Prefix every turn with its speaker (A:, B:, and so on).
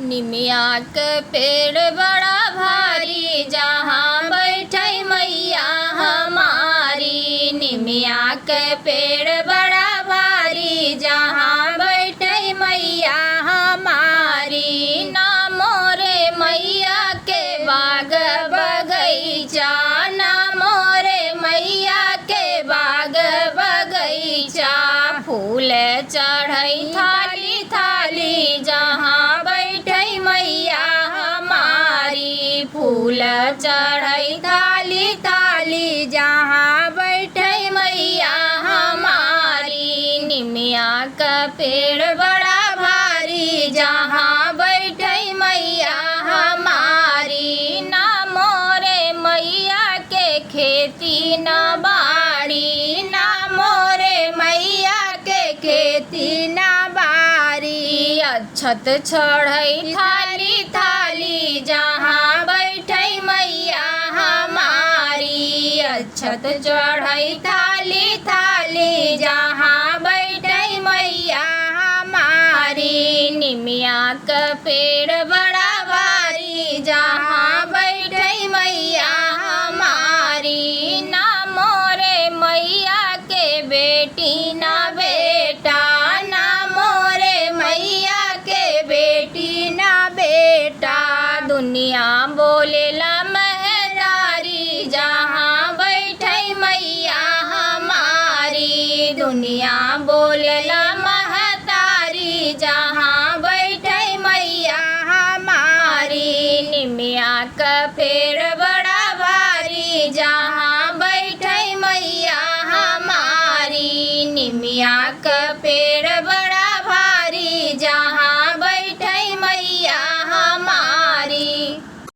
A: निमिया के पेड़ बड़ा भारी, जहाँ बैठे मैया हमारी। निमिया के पेड़ बड़ा भारी, जहाँ बैठे मैया हमारी। ना मोरे मैया के बाग बगैचा, ना मोरे मैया के बाग बगैचा। फूल चढ़ई थाली थाली, जहाँ बैठे मैया हमारी। फूल चढ़ई थाली थाली, जहाँ बैठे मैया हमारी। निमिया का पेड़ बड़ा भारी, जहाँ बैठे मैया हमारी। ना मोरे मैया के खेती न बाड़ी, ना मोरे मैया के खेती न बारी। अक्षत चढ़ई थाली थाली, जहाँ बैठे मैया हमारी। अक्षत चढ़ई थाली थाली, जहाँ बैठे मैया हमारी। निमिया का पेड़ बड़ा भारी, जहाँ बैठे मैया हमारी। ना मोरे मैया के बेटी ना बेटा, ना मोरे मैया के बेटी ना बेटा। दुनिया